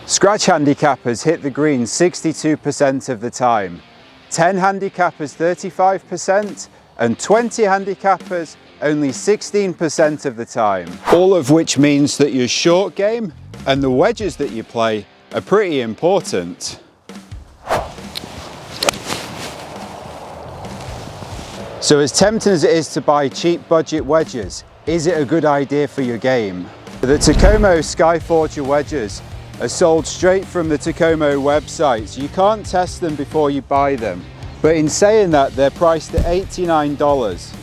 Scratch handicappers hit the green 62% of the time, 10 handicappers 35%, and 20 handicappers only 16% of the time. All of which means that your short game and the wedges that you play are pretty important. So as tempting as it is to buy cheap budget wedges, is it a good idea for your game? The Takomo Skyforger Wedges are sold straight from the Takomo website, so you can't test them before you buy them. But in saying that, they're priced at $89.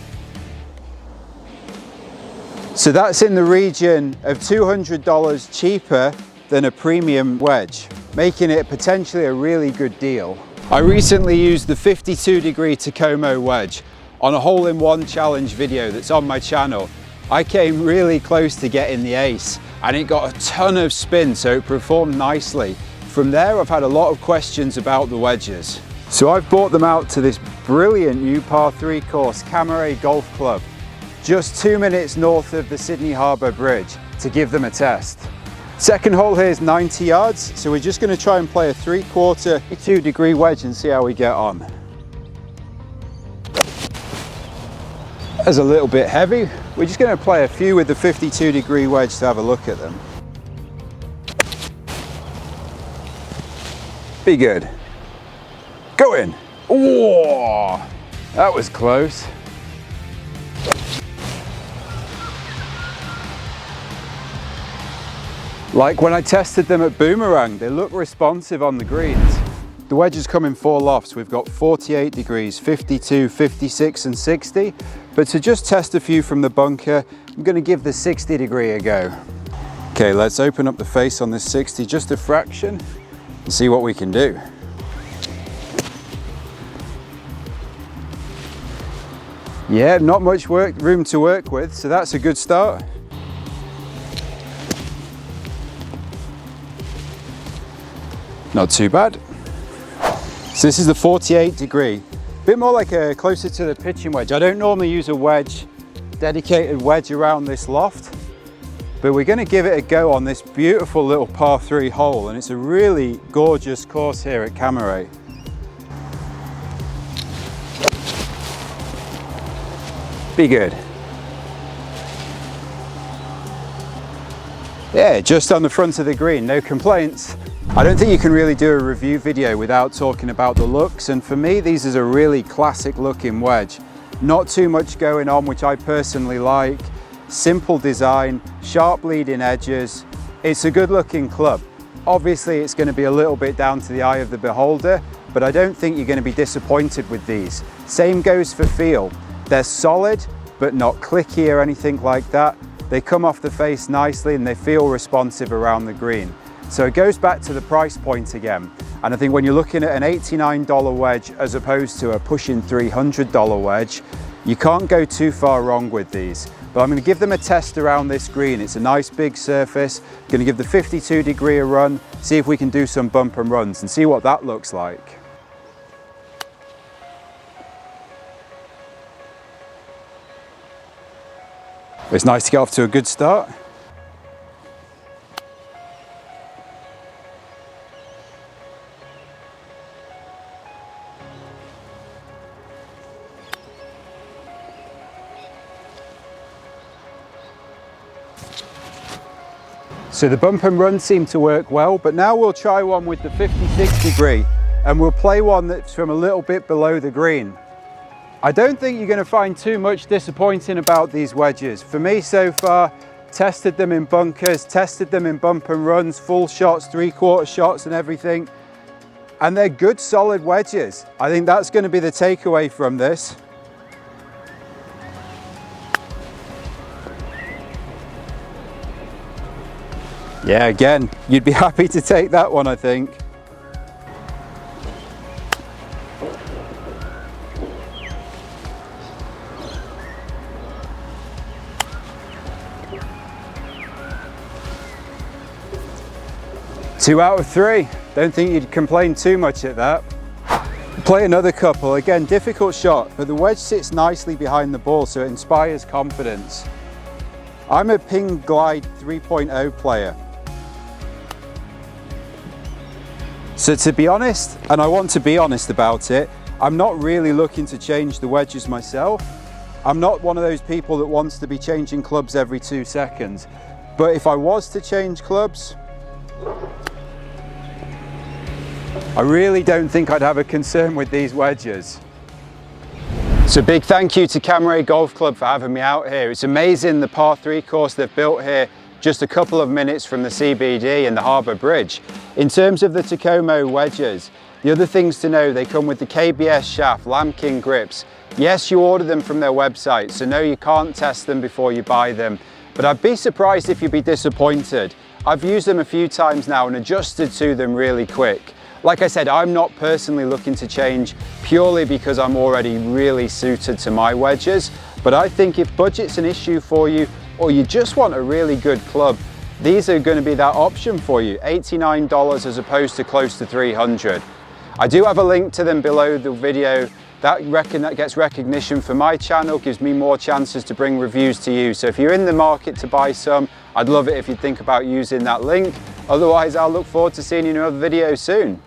So that's in the region of $200 cheaper than a premium wedge, making it potentially a really good deal. I recently used the 52-degree Takomo wedge on a hole-in-one challenge video that's on my channel. I came really close to getting the ace and it got a ton of spin, so it performed nicely. From there, I've had a lot of questions about the wedges. So I've brought them out to this brilliant new par 3 course, Cammeray Golf Club, just 2 minutes north of the Sydney Harbour Bridge, to give them a test. Second hole here is 90 yards, so we're just going to try and play a 3/4 2-degree wedge and see how we get on. That's a little bit heavy. We're just going to play a few with the 52-degree wedge to have a look at them. Be good. Go in. Whoa, that was close. Like when I tested them at Boomerang, they look responsive on the greens. The wedges come in 4 lofts. We've got 48 degrees, 52, 56 and 60. But to just test a few from the bunker, I'm going to give the 60 degree a go. Okay, let's open up the face on this 60 just a fraction and see what we can do. Yeah, not much room to work with, so that's a good start. Not too bad. So this is the 48 degree. A bit more like closer to the pitching wedge. I don't normally use a wedge, dedicated wedge around this loft, but we're going to give it a go on this beautiful little par 3 hole, and it's a really gorgeous course here at Cammeray. Be good. Yeah, just on the front of the green, no complaints. I don't think you can really do a review video without talking about the looks, and for me this is a really classic looking wedge. Not too much going on, which I personally like. Simple design, sharp leading edges. It's a good looking club. Obviously it's going to be a little bit down to the eye of the beholder, but I don't think you're going to be disappointed with these. Same goes for feel. They're solid but not clicky or anything like that. They come off the face nicely and they feel responsive around the green. So it goes back to the price point again. And I think when you're looking at an $89 wedge as opposed to a pushing $300 wedge, you can't go too far wrong with these. But I'm going to give them a test around this green. It's a nice big surface. I'm going to give the 52 degree a run, see if we can do some bump and runs and see what that looks like. It's nice to get off to a good start. So the bump and run seem to work well, but now we'll try one with the 56 degree and we'll play one that's from a little bit below the green. I don't think you're going to find too much disappointing about these wedges. For me so far, tested them in bunkers, tested them in bump and runs, full shots, 3/4 shots and everything. And they're good solid wedges. I think that's going to be the takeaway from this. Yeah, again, you'd be happy to take that one, I think. Two out of 3. Don't think you'd complain too much at that. Play another couple. Again, difficult shot, but the wedge sits nicely behind the ball, so it inspires confidence. I'm a ping glide 3.0 player. So to be honest, and I want to be honest about it, I'm not really looking to change the wedges myself. I'm not one of those people that wants to be changing clubs every 2 seconds. But if I was to change clubs, I really don't think I'd have a concern with these wedges. So big thank you to Cammeray Golf Club for having me out here. It's amazing the par 3 course they've built here, just a couple of minutes from the CBD and the Harbour Bridge. In terms of the Takomo wedges, the other things to know, they come with the KBS shaft, lambkin grips. Yes, you order them from their website, so no, you can't test them before you buy them. But I'd be surprised if you'd be disappointed. I've used them a few times now and adjusted to them really quick. Like I said, I'm not personally looking to change purely because I'm already really suited to my wedges. But I think if budget's an issue for you, or you just want a really good club, these are going to be that option for you. $89 as opposed to close to $300. I do have a link to them below the video. That gets recognition for my channel, gives me more chances to bring reviews to you. So if you're in the market to buy some, I'd love it if you think about using that link. Otherwise, I'll look forward to seeing you in another video soon.